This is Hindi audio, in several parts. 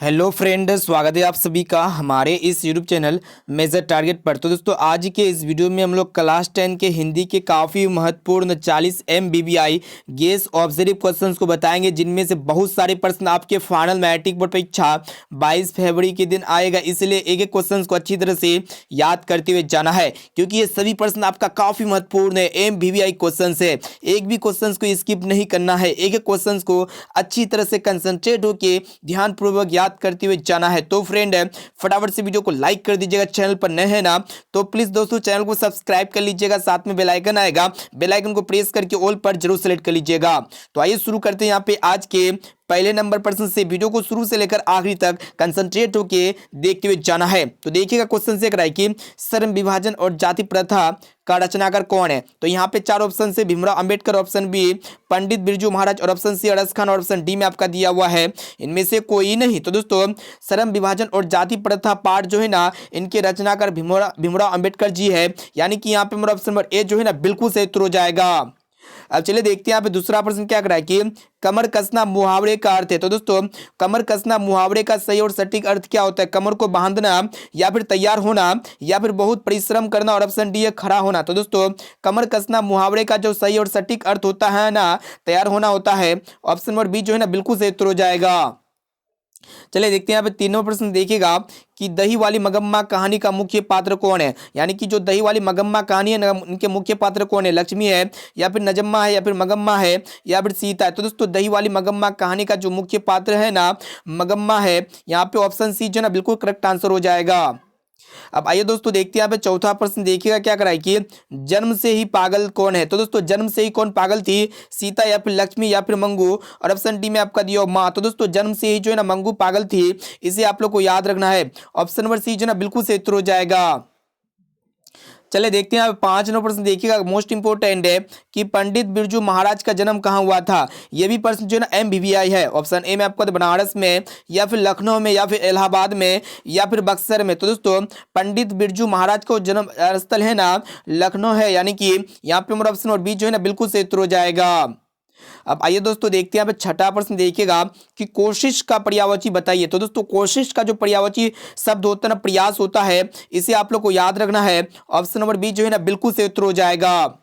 हेलो फ्रेंड, स्वागत है आप सभी का हमारे इस यूट्यूब चैनल मेजर टारगेट पर। तो दोस्तों, आज के इस वीडियो में हम लोग क्लास 10 के हिंदी के काफ़ी महत्वपूर्ण 40 MBBI गेस ऑब्जर्व क्वेश्चंस को बताएंगे, जिनमें से बहुत सारे प्रश्न आपके फाइनल मैट्रिक बोर्ड परीक्षा 22 फरवरी के दिन आएगा। इसलिए एक एक क्वेश्चन को अच्छी तरह से याद करते हुए जाना है, क्योंकि ये सभी प्रश्न आपका काफ़ी महत्वपूर्ण है। MBBI क्वेश्चन है, एक भी क्वेश्चन को स्किप नहीं करना है। एक एक क्वेश्चन को अच्छी तरह से कंसंट्रेट होकर ध्यानपूर्वक याद करते हुए जाना है। तो फ्रेंड, फटाफट से वीडियो को लाइक कर दीजिएगा। चैनल पर नए हैं ना तो प्लीज दोस्तों चैनल को सब्सक्राइब कर लीजिएगा। साथ में बेल आइकन आएगा, बेल आइकन को प्रेस करके ऑल पर जरूर सेलेक्ट कर लीजिएगा। तो आइए शुरू करते हैं यहाँ पे आज के पहले नंबर प्रश्न से। वीडियो को शुरू से लेकर आखिरी तक कंसंट्रेट होकर देखते हुए जाना है। तो देखिएगा क्वेश्चन से कराए कि श्रम विभाजन और जाति प्रथा का रचनाकार कौन है। तो यहाँ पे चार ऑप्शन से भीमराव अंबेडकर, ऑप्शन बी पंडित बिरजू महाराज, और ऑप्शन सी अरस खान, और ऑप्शन डी में आपका दिया हुआ है इनमें से कोई नहीं। तो दोस्तों, श्रम विभाजन और जाति प्रथा पाठ जो है ना, इनके रचनाकार भीमराव अंबेडकर जी है। यानी कि यहाँ पे मेरा ऑप्शन नंबर ए जो है ना बिल्कुल सही उत्तर हो जाएगा। अब चलिए देखते हैं यहाँ पे दूसरा प्रश्न क्या कराए कि कमर कसना मुहावरे का अर्थ है। तो दोस्तों, कमर कसना मुहावरे का सही और सटीक अर्थ क्या होता है। कमर को बांधना, या फिर तैयार होना, या फिर बहुत परिश्रम करना, और ऑप्शन डी है खड़ा होना। तो दोस्तों, कमर कसना मुहावरे का जो सही और सटीक अर्थ होता है ना, तैयार होना होता है। ऑप्शन नंबर बी जो है ना बिल्कुल सही उत्तर हो जाएगा। चलिए देखते हैं यहाँ पे तीनों प्रश्न देखिएगा कि दही वाली मगम्मा कहानी का मुख्य पात्र कौन है। यानी कि जो दही वाली मगम्मा कहानी है ना, उनके मुख्य पात्र कौन है। लक्ष्मी है, या फिर नजम्मा है, या फिर मगम्मा है, या फिर सीता है। तो दोस्तों, दही वाली मगम्मा कहानी का जो मुख्य पात्र है ना, मगम्मा है। यहाँ पे ऑप्शन सी जो है ना बिल्कुल करेक्ट आंसर हो जाएगा। अब आइए दोस्तों देखते हैं यहाँ पे चौथा प्रश्न देखिएगा क्या कराए कि जन्म से ही पागल कौन है। तो दोस्तों, जन्म से ही कौन पागल थी, सीता, या फिर लक्ष्मी, या फिर मंगू, और ऑप्शन डी में आपका दिया माँ। तो दोस्तों, जन्म से ही जो है ना मंगू पागल थी, इसे आप लोग को याद रखना है। ऑप्शन नंबर सी जो है ना बिल्कुल सही उत्तर हो जाएगा। चले देखते हैं 5 प्रश्न देखिएगा, मोस्ट इंपोर्टेंट है कि पंडित बिरजू महाराज का जन्म कहाँ हुआ था। यह भी प्रश्न जो है ना MBBI है। ऑप्शन ए में आपका बनारस में, या फिर लखनऊ में, या फिर इलाहाबाद में, या फिर बक्सर में। तो दोस्तों, पंडित बिरजू महाराज का जन्म स्थल है ना लखनऊ है। यानी कि यहाँ पे हमारा ऑप्शन और बी जो है ना बिल्कुल सही उत्तर हो जाएगा। अब आइए दोस्तों देखते हैं यहाँ पे छठा प्रश्न देखिएगा कि कोशिश का पर्यायवाची बताइए। तो दोस्तों, कोशिश का जो पर्यायवाची शब्द होता है ना, प्रयास होता है, इसे आप लोग को याद रखना है। ऑप्शन नंबर बी जो है ना बिल्कुल सही उत्तर हो जाएगा।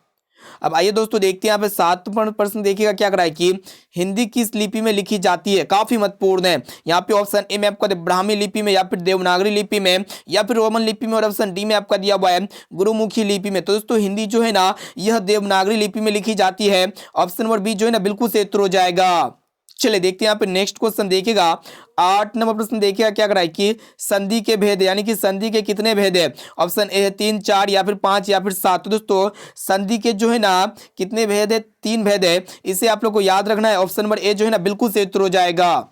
अब आइए दोस्तों देखते हैं यहाँ पे 7वां प्रश्न देखिएगा क्या कराए कि हिंदी किस लिपि में लिखी जाती है। काफी महत्वपूर्ण है। यहाँ पे ऑप्शन ए में आपका ब्राह्मी लिपि में, या फिर देवनागरी लिपि में, या फिर रोमन लिपि में, और ऑप्शन डी में आपका दिया हुआ है गुरुमुखी लिपि में। तो दोस्तों, हिंदी जो है ना यह देवनागरी लिपि में लिखी जाती है। ऑप्शन नंबर बी जो है ना बिल्कुल सही उत्तर हो जाएगा। चलिए देखते हैं यहाँ पे नेक्स्ट क्वेश्चन देखिएगा 8 प्रश्न देखिएगा क्या कराए कि संधि के भेद, यानी कि संधि के कितने भेद है। ऑप्शन ए है 3, 4, या फिर 5, या फिर 7। तो दोस्तों, संधि के जो है ना कितने भेद है, 3 भेद है। इसे आप लोग को याद रखना है। ऑप्शन नंबर ए जो है ना बिल्कुल सही उत्तर हो जाएगा।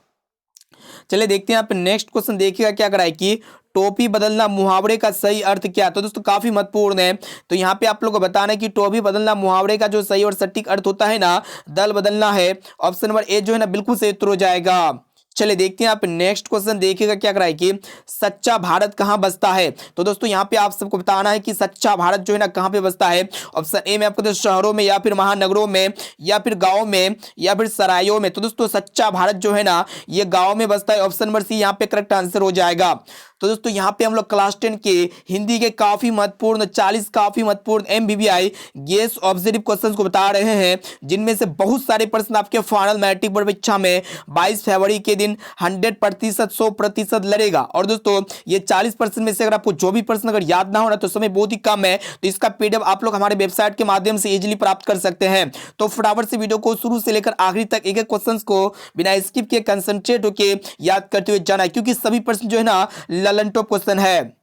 चलिए देखते हैं यहाँ पे नेक्स्ट क्वेश्चन देखिएगा क्या कराए कि टोपी बदलना मुहावरे का सही अर्थ क्या है। तो दोस्तों, काफी महत्वपूर्ण है। तो यहाँ पे आप लोग को बताना है कि टोपी बदलना मुहावरे का जो सही और सटीक अर्थ होता है ना, दल बदलना है। ऑप्शन नंबर ए जो है ना बिल्कुल सही उत्तर हो जाएगा। चलिए देखते हैं आप नेक्स्ट क्वेश्चन देखिएगा क्या कराए कि सच्चा भारत कहाँ बसता है। तो दोस्तों, यहाँ पे आप सबको बताना है कि सच्चा भारत जो है ना कहाँ पे बसता है। ऑप्शन ए में आपको तो शहरों में, या फिर महानगरों में, या फिर गाँव में, या फिर सरायों में। तो दोस्तों, सच्चा भारत जो है ना ये गाँव में बसता है। ऑप्शन नंबर सी यहाँ पे करेक्ट आंसर हो जाएगा। तो दोस्तों, यहाँ पे हम लोग क्लास 10 के हिंदी के काफी महत्वपूर्ण 40 काफी महत्वपूर्ण MBBI गेस ऑब्जर्व क्वेश्चंस को बता रहे हैं, जिनमें से बहुत सारे प्रश्न आपके फाइनल मैट्रिक बोर्ड परीक्षा में 22 फरवरी के दिन 100%, 100% लड़ेगा। और दोस्तों, ये 40% में से अगर आपको जो भी प्रश्न अगर याद ना हो ना, तो समय बहुत ही कम है, तो इसका PDF आप लोग हमारे वेबसाइट के माध्यम से इजिली प्राप्त कर सकते हैं। तो फटाफट से वीडियो को शुरू से लेकर आखिरी तक एक एक क्वेश्चन को बिना स्किप के कंसंट्रेट होकर याद करते हुए जाना है, क्योंकि सभी प्रश्न जो है ना ललन टॉप क्वेश्चन है।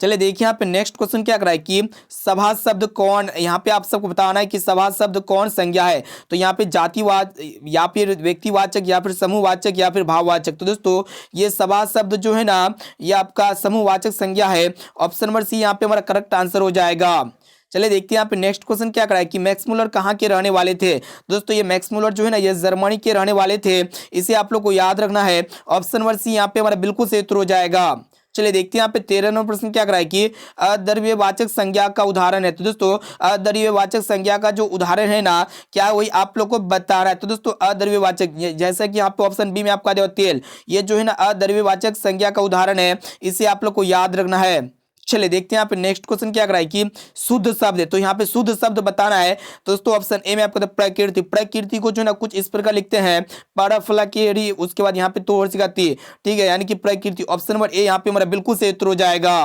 चलिए देखिए यहाँ पे नेक्स्ट क्वेश्चन क्या कराए कि सभा शब्द कौन, यहाँ पे आप सबको बताना है कि सभा शब्द कौन संज्ञा है। तो यहाँ पे जातिवाद, या फिर व्यक्तिवाचक, या फिर समूहवाचक, या फिर भाववाचक। तो दोस्तों, ये सभा शब्द जो है ना ये आपका समूहवाचक संज्ञा है। ऑप्शन नंबर सी यहाँ पे हमारा करेक्ट आंसर हो जाएगा। चलिए देखते हैं यहाँ पे नेक्स्ट क्वेश्चन क्या कराए कि मैक्स मुलर कहाँ के रहने वाले थे। दोस्तों, ये मैक्स मुलर जो है ना ये जर्मनी के रहने वाले थे। इसे आप लोग को याद रखना है। ऑप्शन नंबर सी यहाँ पे हमारा बिल्कुल सही उत्तर हो जाएगा। चलिए देखते हैं यहाँ पे 13 नंबर प्रश्न क्या कराए कि अद्रव्यवाचक संज्ञा का उदाहरण है। तो दोस्तों अद्रव्यवाचक संज्ञा का जो उदाहरण है ना, क्या वही आप लोग को बता रहा है। तो दोस्तों अद्रव्यवाचक, जैसा कि यहाँ पे ऑप्शन बी में आपका दिया तेल, ये जो है ना अद्रव्यवाचक संज्ञा का उदाहरण है, इसे आप लोग को याद रखना है। चलिए देखते हैं यहाँ पे नेक्स्ट क्वेश्चन क्या कराए कि शुद्ध शब्द है। तो यहाँ पे शुद्ध शब्द बताना है। तो दोस्तों ऑप्शन ए में आपको प्रकृति, प्रकृति को जो है ना कुछ इस प्रकार लिखते हैं परफलाकेरी, उसके बाद यहाँ पे तो और सिखाती, ठीक है, यानी कि प्रकृति। ऑप्शन नंबर ए यहाँ पे हमारा बिल्कुल सही उत्तर हो जाएगा।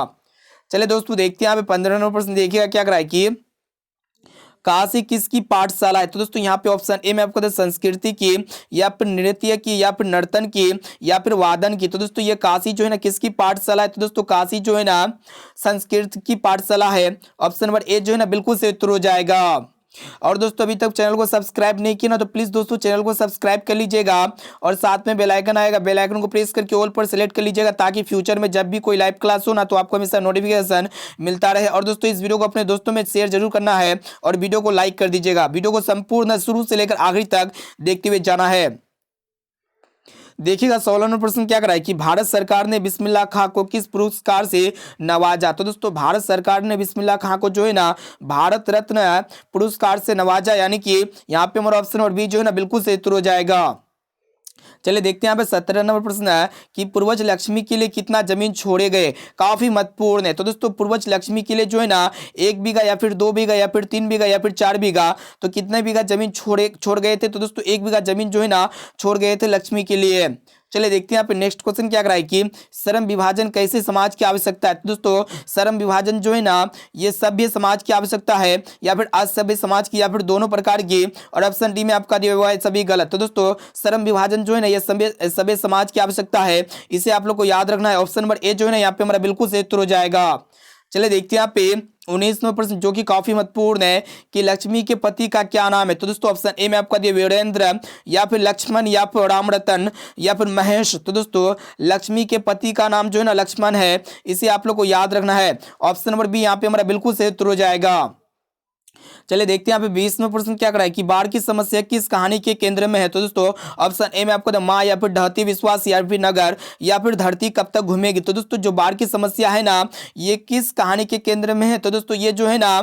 चलिए दोस्तों देखते हैं यहाँ पे 15 नंबर प्रश्न देखिएगा क्या कराए कि काशी किसकी पाठशाला है। तो दोस्तों यहाँ पे ऑप्शन ए में आपको तो संस्कृति की, या फिर नृत्य की, या फिर नर्तन की, या फिर वादन की। तो दोस्तों ये काशी जो है ना किसकी पाठशाला है। तो दोस्तों काशी जो है ना संस्कृत की पाठशाला है। ऑप्शन नंबर ए जो है ना बिल्कुल सही उत्तर हो जाएगा। और दोस्तों अभी तक चैनल को सब्सक्राइब नहीं किया ना, तो प्लीज दोस्तों चैनल को सब्सक्राइब कर लीजिएगा और साथ में बेल आइकन आएगा, बेल आइकन को प्रेस करके ऑल पर सेलेक्ट कर लीजिएगा, ताकि फ्यूचर में जब भी कोई लाइव क्लास हो ना तो आपको हमेशा नोटिफिकेशन मिलता रहे। और दोस्तों इस वीडियो को अपने दोस्तों में शेयर जरूर करना है और वीडियो को लाइक कर दीजिएगा। वीडियो को संपूर्ण शुरू से लेकर आखिरी तक देखते हुए जाना है। देखिएगा 16 नंबर प्रश्न क्या कराए कि भारत सरकार ने बिस्मिल्लाह खां को किस पुरस्कार से नवाजा। तो दोस्तों भारत सरकार ने बिस्मिल्लाह खां को जो है ना भारत रत्न पुरस्कार से नवाजा, यानी कि यहाँ पे हमारा ऑप्शन नंबर बी जो है ना बिल्कुल सही उत्तर हो जाएगा। चलिए देखते हैं यहाँ पे 17 नंबर प्रश्न है कि पूर्वज लक्ष्मी के लिए कितना जमीन छोड़े गए। काफी महत्वपूर्ण है। तो दोस्तों पूर्वज लक्ष्मी के लिए जो है ना 1 बीघा, या फिर 2 बीघा, या फिर 3 बीघा, या फिर 4 बीघा, तो कितने बीघा जमीन छोड़ गए थे। तो दोस्तों 1 बीघा जमीन जो है ना छोड़ गए थे लक्ष्मी के लिए। चलिए देखते हैं यहाँ पे नेक्स्ट क्वेश्चन क्या कराए कि श्रम विभाजन कैसे समाज की आवश्यकता है। तो दोस्तों श्रम विभाजन जो है ना ये सभ्य समाज की आवश्यकता है, या फिर असभ्य समाज की, या फिर दोनों प्रकार की। और ऑप्शन डी में आपका दिया हुआ है सभी गलत। तो दोस्तों श्रम विभाजन जो है ना ये सभ्य समाज की आवश्यकता है, इसे आप लोग को याद रखना है। ऑप्शन नंबर ए जो है ना यहाँ पे हमारा बिल्कुल सही उत्तर हो जाएगा। चलिए देखते हैं यहाँ पे 19वां प्रश्न जो कि काफी महत्वपूर्ण है कि लक्ष्मी के पति का क्या नाम है। तो दोस्तों ऑप्शन ए में आपका दिया वीरेंद्र, या फिर लक्ष्मण, या फिर रामरतन, या फिर महेश। तो दोस्तों लक्ष्मी के पति का नाम जो है ना लक्ष्मण है, इसे आप लोग को याद रखना है। ऑप्शन नंबर बी यहाँ पे हमारा बिल्कुल सही उत्तर हो जाएगा। चलिए देखते हैं यहाँ पे 20वां प्रश्न क्या कराए कि बाढ़ की समस्या किस कहानी के केंद्र में है। तो दोस्तों ऑप्शन ए में आपको माँ, या फिर ढहती विश्वास, या फिर नगर, या फिर धरती कब तक घूमेगी। तो दोस्तों जो बाढ़ की समस्या है ना ये किस कहानी के केंद्र में है। तो दोस्तों ये जो है ना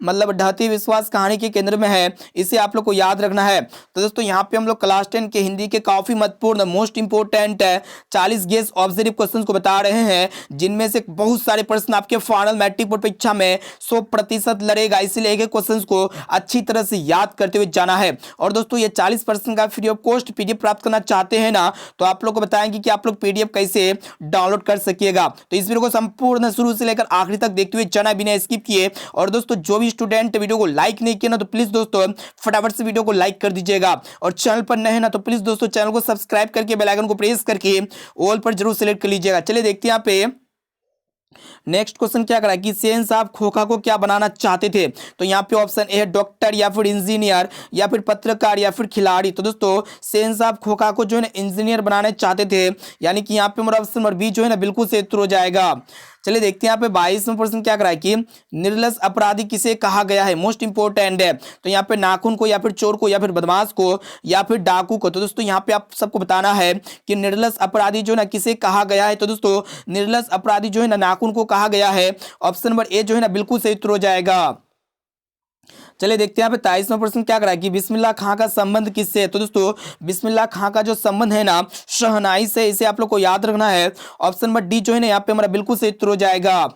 मतलब ढहती विश्वास कहानी के केंद्र में है, इसे आप लोग को याद रखना है। तो दोस्तों यहाँ पे हम लोग क्लास 10 के हिंदी के काफी महत्वपूर्ण most important 40 guess observe question को बता रहे हैं, जिनमें से बहुत सारे प्रश्न आपके फाइनल मैट्रिक बोर्ड परीक्षा में 100% लड़ेगा। इसीलिए एक क्वेश्चन को अच्छी तरह से याद करते हुए जाना है। और दोस्तों ये 40% का फ्री ऑफ कॉस्ट पीडीएफ प्राप्त करना चाहते हैं ना, तो आप लोग को बताएंगे कि आप लोग पीडीएफ कैसे डाउनलोड कर सकिएगा। तो इस वीडियो को संपूर्ण शुरू से लेकर आखिरी तक देखते हुए जाना बिना स्किप किए। और दोस्तों जो भी स्टूडेंट वीडियो को लाइक नहीं किया ना, तो प्लीज दोस्तों फटाफट से वीडियो को लाइक कर दीजिएगा। और चैनल पर नए हैं ना तो प्लीज दोस्तों चैनल को सब्सक्राइब करके बेल आइकन को प्रेस करके ऑल पर जरूर सेलेक्ट कर लीजिएगा। चलिए देखते हैं यहाँ पे नेक्स्ट क्वेश्चन क्या करा कि सेन साहब खोखा को क्या बनाना चाहते थे। तो यहाँ पे ऑप्शन ए है डॉक्टर, या फिर इंजीनियर, या फिर पत्रकार, या फिर खिलाड़ी। तो दोस्तों सेन साहब खोखा को जो है ना इंजीनियर बनाना चाहते थे, यानी कि यहाँ पे हमारा ऑप्शन नंबर बी जो है ना बिल्कुल सही उत्तर हो जाएगा। चलिए देखते हैं यहाँ पे 22वां प्रश्न क्या कराए कि निर्लज अपराधी किसे कहा गया है। मोस्ट इंपोर्टेंट है। तो यहाँ पे नाखून को, या फिर चोर को, या फिर बदमाश को, या फिर डाकू को। तो दोस्तों यहाँ पे आप सबको बताना है कि निर्लज अपराधी जो है ना किसे कहा गया है। तो दोस्तों निर्लज अपराधी जो है ना नाखून को कहा गया है। ऑप्शन नंबर ए जो है ना बिल्कुल सही उत्तर हो जाएगा। चलिए देखते हैं यहाँ पे 23वां प्रश्न क्या करा कि बिस्मिल्लाह खां का संबंध किससे है। तो दोस्तों बिस्मिल्लाह खां का जो संबंध है ना शहनाई से, इसे आप लोग को याद रखना है। ऑप्शन नंबर डी जो है ना यहाँ पे हमारा बिल्कुल सही उत्तर हो जाएगा।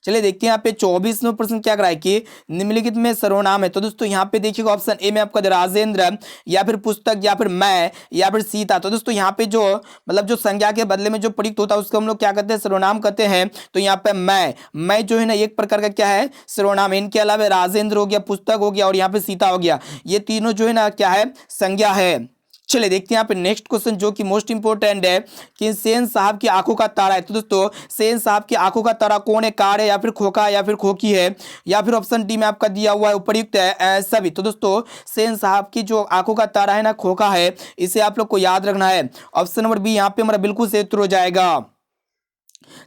चलिए देखते हैं यहाँ पे 24वां प्रश्न क्या कराए कि निम्नलिखित में सर्वनाम है। तो दोस्तों यहाँ पे देखिएगा ऑप्शन ए में आपका राजेंद्र, या फिर पुस्तक, या फिर मैं, या फिर सीता। तो दोस्तों यहाँ पे जो मतलब जो संज्ञा के बदले में जो प्रयुक्त होता है उसको हम लोग क्या कहते हैं, सर्वनाम कहते हैं। तो यहाँ पे मैं जो है ना एक प्रकार का क्या है, सर्वनाम। इनके अलावा राजेंद्र हो गया, पुस्तक हो गया, और यहाँ पे सीता हो गया, ये तीनों जो है ना क्या है, संज्ञा है। चलिए देखते हैं यहाँ पे नेक्स्ट क्वेश्चन जो कि मोस्ट इंपोर्टेंट है कि सेन साहब की आंखों का तारा है। तो दोस्तों सेन साहब की आंखों का तारा कौन है, कार है, या फिर खोखा, या फिर खोखी है, या फिर ऑप्शन डी में आपका दिया हुआ है उपयुक्त है सभी। तो दोस्तों सेन साहब की जो आंखों का तारा है ना खोखा है, इसे आप लोग को याद रखना है। ऑप्शन नंबर बी यहाँ पे हमारा बिल्कुल सही उत्तर हो जाएगा।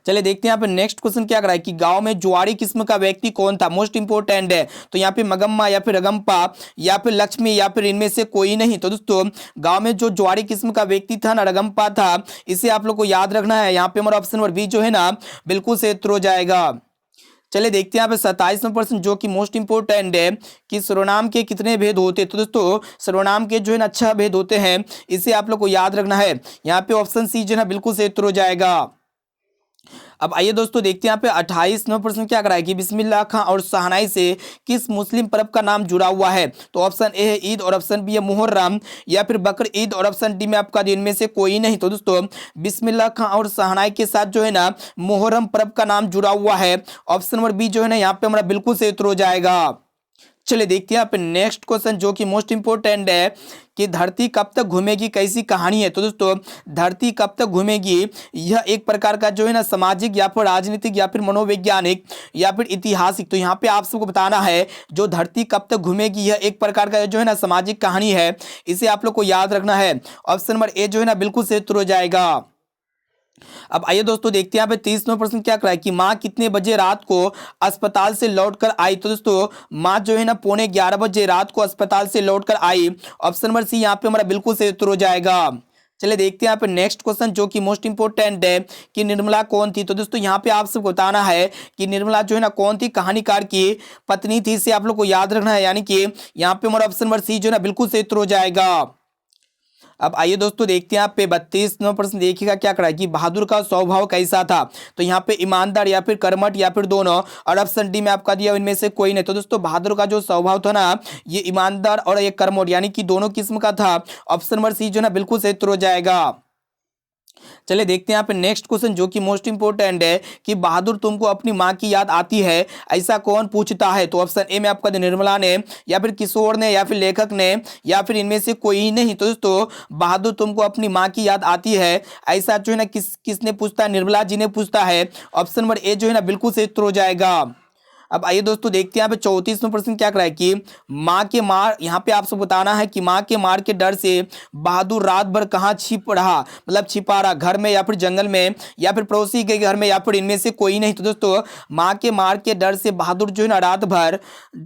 चलिए देखते हैं यहाँ पे नेक्स्ट क्वेश्चन क्या कर रहा है कि गांव में जुआरी किस्म का व्यक्ति कौन था। मोस्ट इंपोर्टेंट है। तो यहाँ पे मगम्मा या फिर रगम्पा या फिर लक्ष्मी या फिर इनमें से कोई नहीं। तो दोस्तों गांव में जो जुआरी किस्म का व्यक्ति था ना, रगम्पा था। इसे आप लोग को याद रखना है। यहाँ पे हमारा ऑप्शन नंबर बी जो है ना बिल्कुल से उत्तर हो जाएगा। चलिए देखते हैं यहाँ पे 27वां प्रश्न जो कि मोस्ट इंपोर्टेंट है कि सर्वनाम के कितने भेद होते हैं। तो दोस्तों सर्वनाम के जो है ना 6 भेद होते हैं। इसे आप लोग को याद रखना है। यहाँ पे ऑप्शन सी जो है ना बिल्कुल से उत्तर हो जाएगा। अब आइए दोस्तों देखते हैं यहाँ पे 28वां प्रश्न क्या करा है कि बिस्मिल्लाह खां और शहनाई से किस मुस्लिम पर्व का नाम जुड़ा हुआ है। तो ऑप्शन ए है ईद और ऑप्शन बी है मुहर्रम या फिर बकर ईद और ऑप्शन डी में आपका दिन में से कोई नहीं। तो दोस्तों बिस्मिल्लाह खां और शहनाई के साथ जो है ना मुहर्रम पर्व का नाम जुड़ा हुआ है। ऑप्शन नंबर बी जो है ना यहाँ पे हमारा बिल्कुल से उत्तर हो जाएगा। चलिए देखते हैं यहाँ पे नेक्स्ट क्वेश्चन जो कि मोस्ट इंपोर्टेंट है कि धरती कब तक घूमेगी कैसी कहानी है। तो दोस्तों धरती कब तक घूमेगी यह एक प्रकार का जो है ना सामाजिक या फिर राजनीतिक या फिर मनोवैज्ञानिक या फिर ऐतिहासिक। तो यहाँ पे आप सबको बताना है जो धरती कब तक घूमेगी यह एक प्रकार का जो है ना सामाजिक कहानी है। इसे आप लोग को याद रखना है। ऑप्शन नंबर ए जो है ना बिल्कुल से उत्तर हो जाएगा। अब आइए दोस्तों देखते हैं यहाँ पे 30वां प्रश्न क्या करा है कि माँ कितने बजे रात को अस्पताल से लौटकर आई। तो दोस्तों माँ जो है ना 11:15 बजे रात को अस्पताल से लौटकर आई। ऑप्शन नंबर सी यहाँ पे हमारा बिल्कुल से उत्तर हो जाएगा। चलिए देखते हैं यहाँ पे नेक्स्ट क्वेश्चन जो कि मोस्ट इंपोर्टेंट है कि निर्मला कौन थी। तो दोस्तों यहाँ पे आप सबको बताना है कि निर्मला जो है ना कौन थी, कहानीकार की पत्नी थी। इसे आप लोग को याद रखना है। यानी कि यहाँ पे हमारा ऑप्शन नंबर सी जो है ना बिल्कुल से उत्तर हो जाएगा। अब आइए दोस्तों देखते हैं यहाँ पे 32वां प्रश्न देखिएगा क्या करा है कि बहादुर का स्वभाव कैसा था। तो यहाँ पे ईमानदार या फिर कर्मठ या फिर दोनों और ऑप्शन डी में आपका दिया इनमें से कोई नहीं। तो दोस्तों बहादुर का जो स्वभाव था ना ये ईमानदार और ये कर्मठ यानी कि दोनों किस्म का था। ऑप्शन नंबर सी जो ना बिल्कुल सही उत्तर हो जाएगा। चलिए देखते हैं यहाँ पे नेक्स्ट क्वेश्चन जो कि मोस्ट इंपोर्टेंट है कि बहादुर तुमको अपनी माँ की याद आती है ऐसा कौन पूछता है। तो ऑप्शन ए में आपका निर्मला ने या फिर किशोर ने या फिर लेखक ने या फिर इनमें से कोई ही नहीं। तो दोस्तों बहादुर तुमको अपनी माँ की याद आती है ऐसा जो है ना किसने पूछता है, निर्मला जी ने पूछता है। ऑप्शन नंबर ए जो है ना बिल्कुल सही उत्तर हो जाएगा। अब आइए दोस्तों देखते हैं यहाँ पे 34वां प्रश्न क्या करा है कि माँ के मार, यहाँ पे आपसे बताना है कि माँ के मार के डर से बहादुर रात भर कहाँ छिप रहा, मतलब छिपा रहा, घर में या फिर जंगल में या फिर पड़ोसी के घर में या फिर इनमें से कोई नहीं। तो दोस्तों माँ के मार के डर से बहादुर जो है ना रात भर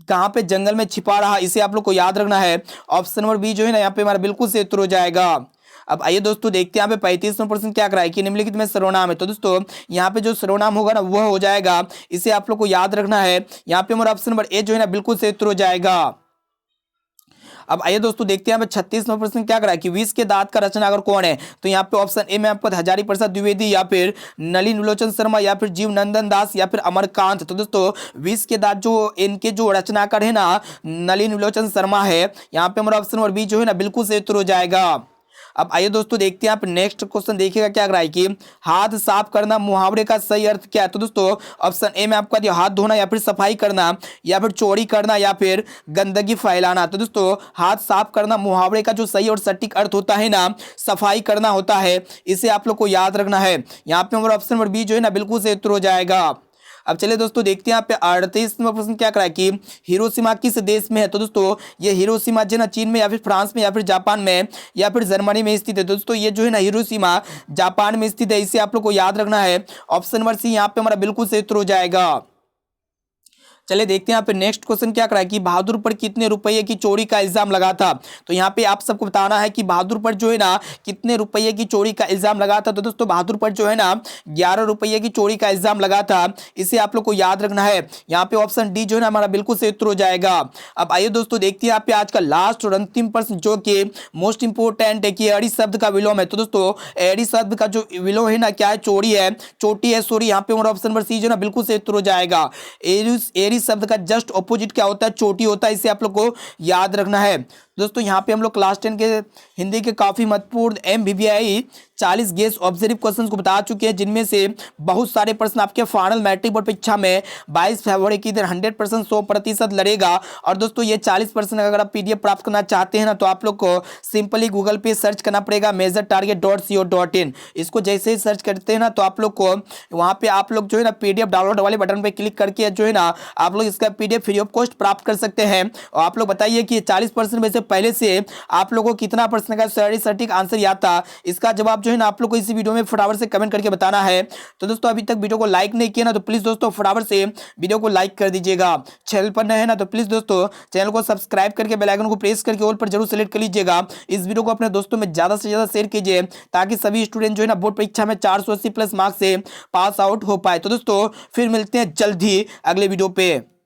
कहाँ पे जंगल में छिपा रहा। इसे आप लोग को याद रखना है। ऑप्शन नंबर बी जो है ना यहाँ पे हमारा बिल्कुल से उत्तर हो जाएगा। अब आइए दोस्तों देखते हैं यहाँ पे 35वां प्रश्न क्या करा है कि निम्नलिखित में सर्वनाम है। तो दोस्तों यहाँ पे जो सर्वनाम होगा ना वह हो जाएगा। इसे आप लोग को याद रखना है। यहाँ पे हमारा ऑप्शन नंबर ए जो है ना बिल्कुल से उत्तर हो जाएगा। अब आइए दोस्तों देखते हैं यहाँ पे 36वां प्रश्न क्या करा है कि विष के दांत का रचनाकार कौन है। तो यहाँ पे ऑप्शन ए में आपको हजारी प्रसाद द्विवेदी या फिर नलिन विलोचन शर्मा या फिर जीव नंदन दास या फिर अमरकांत। तो दोस्तों विष के दांत जो इनके जो रचनाकार है ना नलिन विलोचन शर्मा है। यहाँ पे हमारा ऑप्शन नंबर बी जो है ना बिल्कुल से उत्तर हो जाएगा। अब आइए दोस्तों देखते हैं आप नेक्स्ट क्वेश्चन देखिएगा क्या करा है कि हाथ साफ करना मुहावरे का सही अर्थ क्या है। तो दोस्तों ऑप्शन ए में आपका दिया हाथ धोना या फिर सफाई करना या फिर चोरी करना या फिर गंदगी फैलाना। तो दोस्तों हाथ साफ करना मुहावरे का जो सही और सटीक अर्थ होता है ना सफाई करना होता है। इसे आप लोग को याद रखना है। यहाँ पे हमारा ऑप्शन नंबर बी जो है ना बिल्कुल से उत्तर हो जाएगा। अब चलिए दोस्तों देखते हैं यहाँ पे 38वां प्रश्न क्या करा है कि हिरोशिमा किस देश में है। तो दोस्तों ये हिरोशिमा जो है ना चीन में या फिर फ्रांस में या फिर जापान में या फिर जर्मनी में स्थित है। दोस्तों ये जो है ना हिरोशिमा जापान में स्थित है। इसे आप लोग को याद रखना है। ऑप्शन नंबर सी यहाँ पे हमारा बिल्कुल सही उत्तर हो जाएगा। चलिए देखते हैं यहाँ पे नेक्स्ट क्वेश्चन क्या करा है कि बहादुर पर कितने रुपये की चोरी का इल्जाम लगा था। तो यहाँ पे आप सबको बताना है कि बहादुर पर जो है ना कितने रुपये की चोरी का इल्जाम लगा था। तो दोस्तों बहादुर पर जो है ना 11 रुपये की चोरी का इल्जाम लगा था। इसे आप लोग को याद रखना है। यहाँ पे ऑप्शन डी जो है ना हमारा बिल्कुल सही उत्तर हो जाएगा। अब आइए दोस्तों देखते हैं यहाँ पे आज का लास्ट और अंतिम प्रश्न जो कि मोस्ट इंपोर्टेंट है कि एड़ी शब्द का विलोम है। तो दोस्तों एड़ी शब्द का जो विलोम है ना क्या है, चोरी है, चोटी है, सॉरी। यहाँ पे हमारा ऑप्शन नंबर सी जो है ना बिल्कुल सही उत्तर हो जाएगा। एड़ी शब्द का जस्ट ऑपोजिट क्या होता है, चोटी होता है। इसे आप लोग को याद रखना है। दोस्तों यहाँ पे हम लोग क्लास 10 के हिंदी के काफी महत्वपूर्ण MBBI 40 गेस ऑब्जर्व क्वेश्चन को बता चुके हैं, जिनमें से बहुत सारे प्रश्न आपके फाइनल मैट्रिक बोर्ड परीक्षा में 22 फरवरी की दिन 100% 100% लड़ेगा। और दोस्तों ये 40% अगर आप PDF प्राप्त करना चाहते हैं ना तो आप लोग को सिंपली गूगल पे सर्च करना पड़ेगा measuretarget.co.in। इसको जैसे ही सर्च करते हैं ना तो आप लोग को वहाँ पे आप लोग जो है ना PDF डाउनलोड वाले बटन पे क्लिक करके जो है ना आप लोग इसका PDF फ्री ऑफ कॉस्ट प्राप्त कर सकते हैं। और आप लोग बताइए कि 40% में से पहले से आप लोगों को कितना प्रश्न का सटीक आंसर याद था, इसका जवाब जो है ना आप लोग को इसी वीडियो में फटाफट से कमेंट करके बताना है। तो दोस्तों अभी तक वीडियो को लाइक नहीं किया ना तो प्लीज दोस्तों फटाफट से वीडियो को लाइक कर दीजिएगा। चैनल पर नए हैं ना तो प्लीज दोस्तों चैनल को सब्सक्राइब करके बेल आइकन को प्रेस करके ऑल पर जरूर सेलेक्ट कर लीजिएगा। इस वीडियो को अपने दोस्तों में ज्यादा से ज्यादा शेयर कीजिए ताकि सभी स्टूडेंट जो है ना बोर्ड परीक्षा में 480 प्लस मार्क्स से पास आउट हो पाए। तो दोस्तों फिर मिलते हैं जल्द ही अगले वीडियो पे।